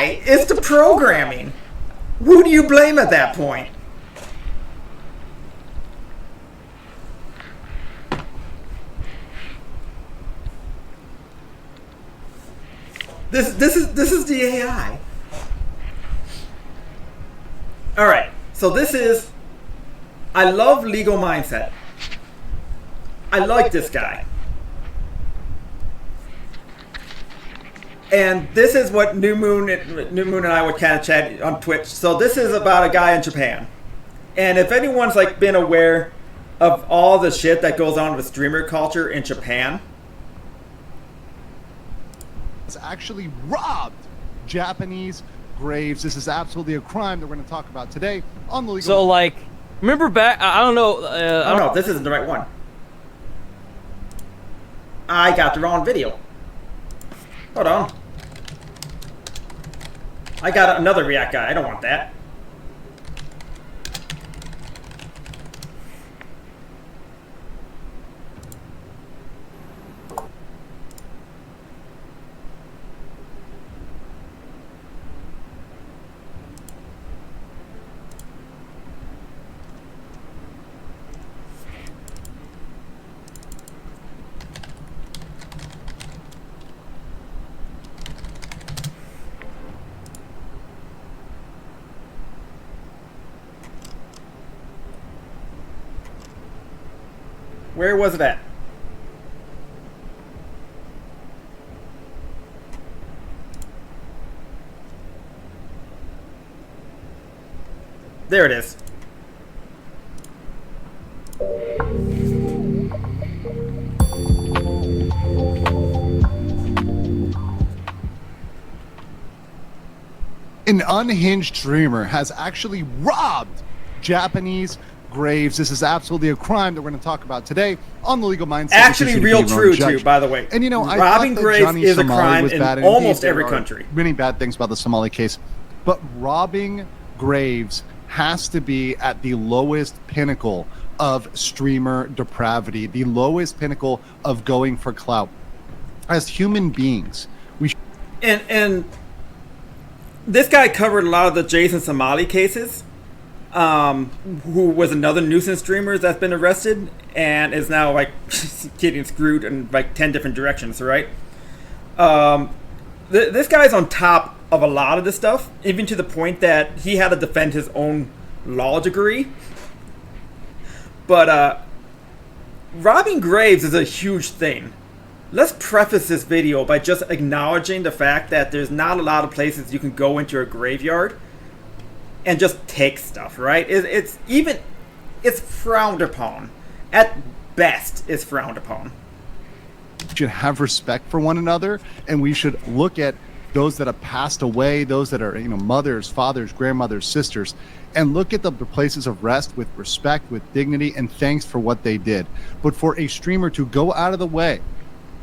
AI. It's the programming. Who do you blame at that point? This is the AI. All right. So this is. I love legal mindset. I like this guy. And this is what New Moon and I would kind of chat on Twitch. So this is about a guy in Japan. And if anyone's like been aware of all the shit that goes on with streamer culture in Japan, it's actually robbed Japanese graves. This is absolutely a crime that we're going to talk about today on the legal. So like, remember back? I don't know. oh no, this isn't the right one. I got the wrong video. Hold on. I got another React guy. I don't want that. Where was it at? There it is. An unhinged streamer has actually robbed Japanese graves. This is absolutely a crime that we're going to talk about today on the legal mindset. Actually, real true too, by the way. And you know, robbing graves is a crime in almost every country. Many bad things about the Somali case, but robbing graves has to be at the lowest pinnacle of streamer depravity, the lowest pinnacle of going for clout. As human beings, we and this guy covered a lot of the Jason Somali cases. Who was another nuisance streamer that's been arrested and is now like getting screwed in like 10 different directions, right? This guy's on top of a lot of this stuff, even to the point that he had to defend his own law degree. But robbing graves is a huge thing. Let's preface this video by just acknowledging the fact that there's not a lot of places you can go into a graveyard and just take stuff, right? It's frowned upon. At best, it's frowned upon. We should have respect for one another, and we should look at those that have passed away, those that are, mothers, fathers, grandmothers, sisters, and look at the places of rest with respect, with dignity, and thanks for what they did. But for a streamer to go out of the way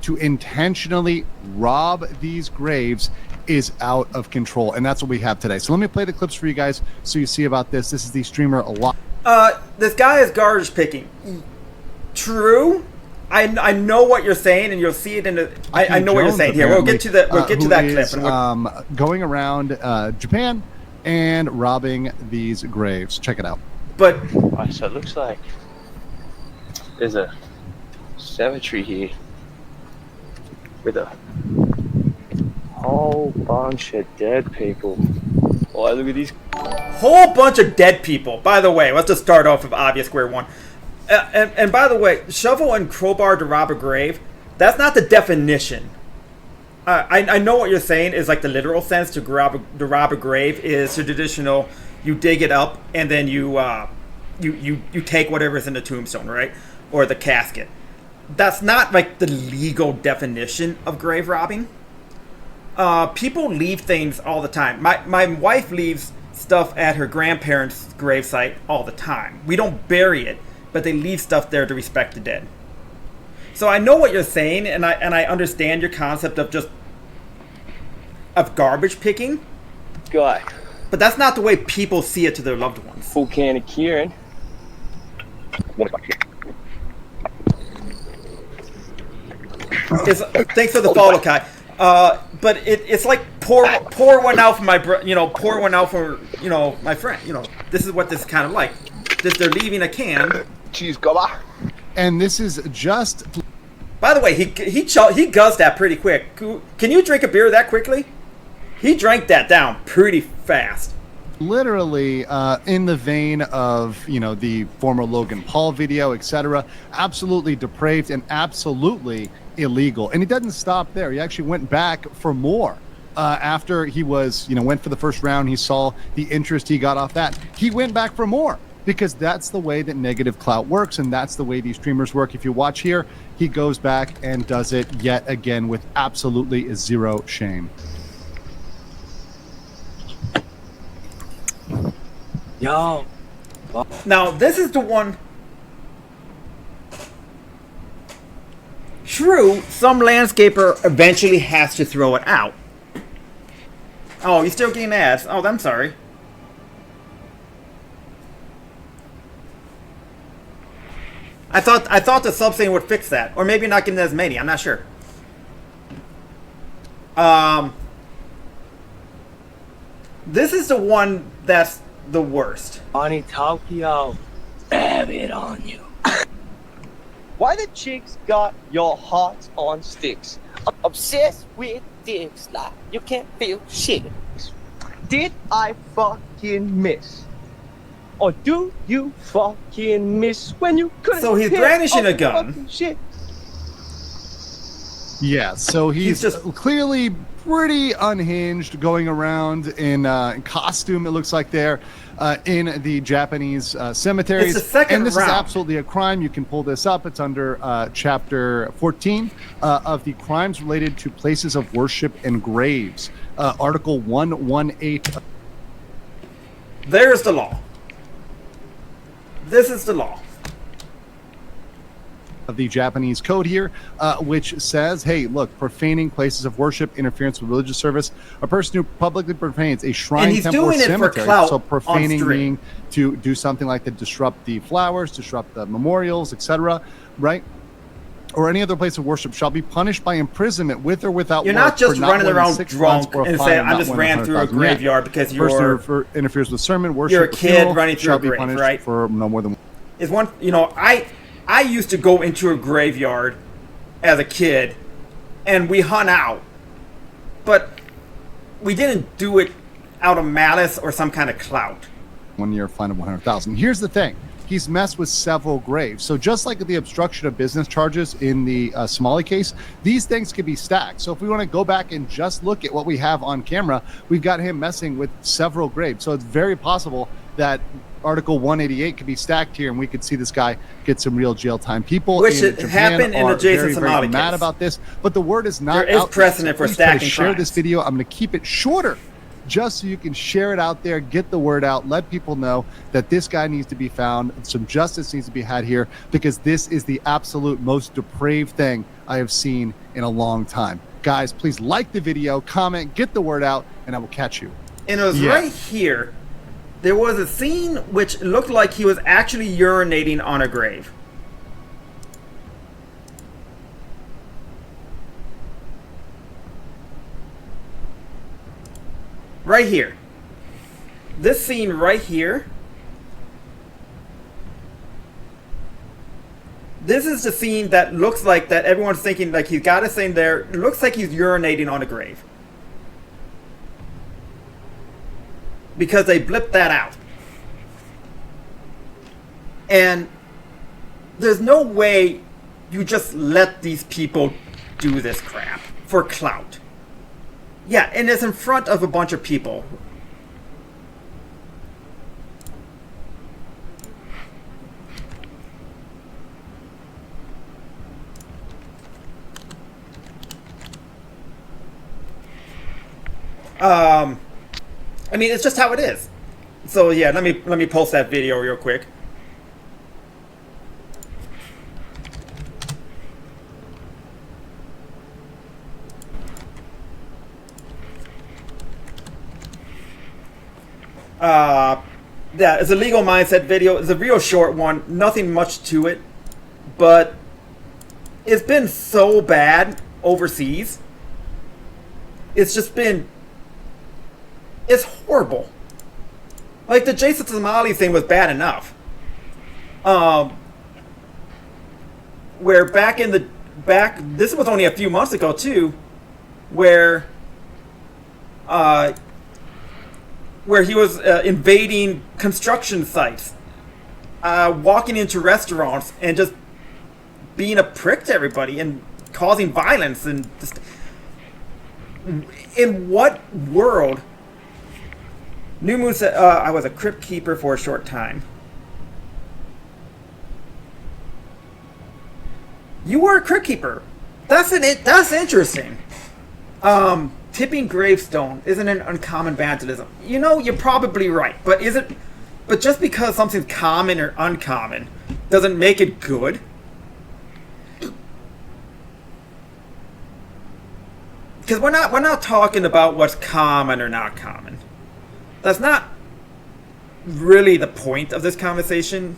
to intentionally rob these graves is out of control, and that's what we have today. So let me play the clips for you guys so you see about this. This is the streamer a lot. This guy is garbage picking. True. I know what you're saying, and you'll see it in the. I know what you're saying. Here, we'll get to that clip. Going around Japan and robbing these graves. Check it out. But so it looks like there's a cemetery here with a whole bunch of dead people. Oh, look at these. Whole bunch of dead people. By the way, let's just start off with obvious square one. And by the way, shovel and crowbar to rob a grave, that's not the definition. I know what you're saying is like the literal sense to rob a grave is the traditional, you dig it up and then you take whatever's in the tombstone, right? Or the casket. That's not like the legal definition of grave robbing. People leave things all the time. My wife leaves stuff at her grandparents' gravesite all the time. We don't bury it, but they leave stuff there to respect the dead. So I know what you're saying, and I understand your concept of garbage picking. Guy. But that's not the way people see it to their loved ones. Full can of Kieran. Thanks for the follow, Kai. But it's like pour one out for my pour one out for my friend. This is what this is kind of like. They're leaving a can. Cheese gobber. And this is just By the way, he guzzed that pretty quick. Can you drink a beer that quickly? He drank that down pretty fast. literally in the vein of the former Logan Paul video, etc. Absolutely depraved and absolutely illegal. And he doesn't stop there. He actually went back for more. After he was, went for the first round, he saw the interest he got off that. He went back for more because that's the way that negative clout works, and that's the way these streamers work. If you watch here, he goes back and does it yet again with absolutely zero shame. Yo. Now, this is the one. True, some landscaper eventually has to throw it out. Oh, you're still getting ads. Oh, I'm sorry. I thought the sub saying would fix that, or maybe not getting as many. I'm not sure. This is the one that's the worst. Bonnie Tokyo. Have it on you. Why the chicks got your heart on sticks? Obsessed with dicks like you can't feel shit. Did I fucking miss? Or do you fucking miss when you couldn't So he's pick brandishing up a gun. fucking shit? Yeah, so he's just clearly pretty unhinged, going around in costume, it looks like there, in the Japanese cemeteries. It's the second and this round. is absolutely a crime. You can pull this up. It's under Chapter 14 of the Crimes Related to Places of Worship and Graves. Article 118. There's the law. This is the law. Of the Japanese code here, which says, hey, look, profaning places of worship, interference with religious service, a person who publicly profanes a shrine, And he's temple, or doing it for cemetery. clout So on profaning stream. meaning to do something like to disrupt the flowers, disrupt the memorials, etc., right? Or any other place of worship shall be punished by imprisonment with or without You're work not just for running more than around 6 drunk months or a and fine saying, of I not just more than ran through a 100,000 yen. graveyard because Person you're who interferes with sermon, worship, you're a or kid funeral running through shall a be grave, punished right? for no more than is one. I used to go into a graveyard as a kid, and we hung out, but we didn't do it out of malice or some kind of clout. 1 year fine of 100,000. Here's the thing. He's messed with several graves. So just like the obstruction of business charges in the Somali case, these things could be stacked. So if we want to go back and just look at what we have on camera, we've got him messing with several graves. So it's very possible that Article 188 could be stacked here, and we could see this guy get some real jail time. People Which in Japan happened in are the Jason very, very Somali mad case. about this, but the word is not There is out precedent there. for Please try to stacking share crimes. this video. I'm going to keep it shorter, just so you can share it out there, get the word out, let people know that this guy needs to be found, some justice needs to be had here, because this is the absolute most depraved thing I have seen in a long time. Guys, please like the video, comment, get the word out, and I will catch you. And it was Yeah. right here. There was a scene which looked like he was actually urinating on a grave. Right here. This scene right here. This is the scene that looks like that everyone's thinking like he's got a thing there. It looks like he's urinating on a grave. Because they blipped that out. And there's no way you just let these people do this crap for clout. Yeah, and it's in front of a bunch of people. I mean, it's just how it is. So yeah, let me post that video real quick. Yeah, it's a legal mindset video. It's a real short one. Nothing much to it, but it's been so bad overseas it's just been, it's horrible. Like the Jason Somali thing was bad enough. Where this was only a few months ago too, where he was invading construction sites, walking into restaurants and just being a prick to everybody and causing violence and just. In what world? New Moon said, I was a crypt keeper for a short time. You were a crypt keeper. That's interesting. Tipping gravestone isn't an uncommon vandalism. You know, you're probably right, but is it? But just because something's common or uncommon doesn't make it good. Because we're not talking about what's common or not common. That's not really the point of this conversation.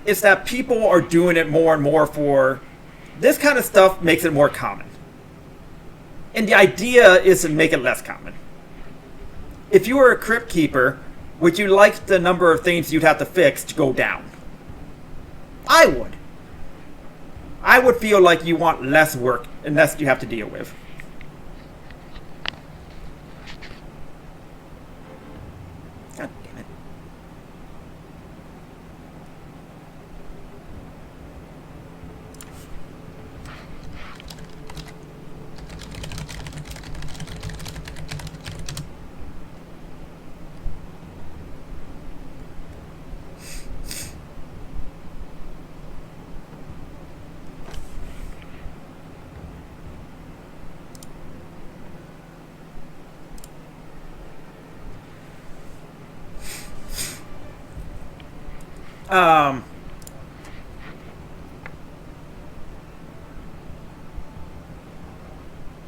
It's that people are doing it more and more for this kind of stuff makes it more common. And the idea is to make it less common. If you were a crypt keeper, would you like the number of things you'd have to fix to go down? I would. I would feel like you want less work and less you have to deal with. God damn it.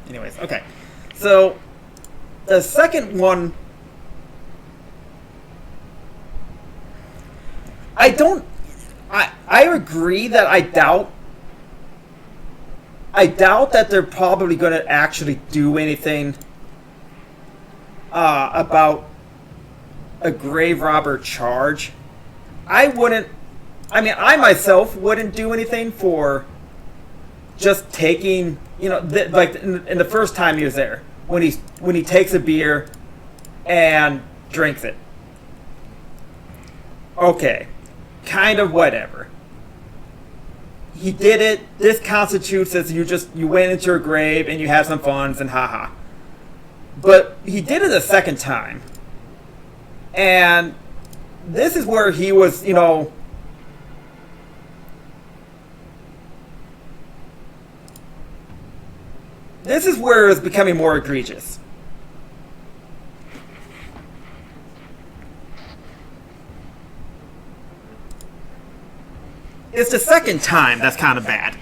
Anyways, okay. So, the second one... I agree that I doubt that they're probably going to actually do anything about a grave robber charge. I myself wouldn't do anything for just taking, like in the first time he was there, when he takes a beer and drinks it. Okay, kind of whatever. He did it. This constitutes as you went into your grave and you had some funds and haha. But he did it a second time, and this is where he was, this is where it's becoming more egregious. It's the second time that's kind of bad.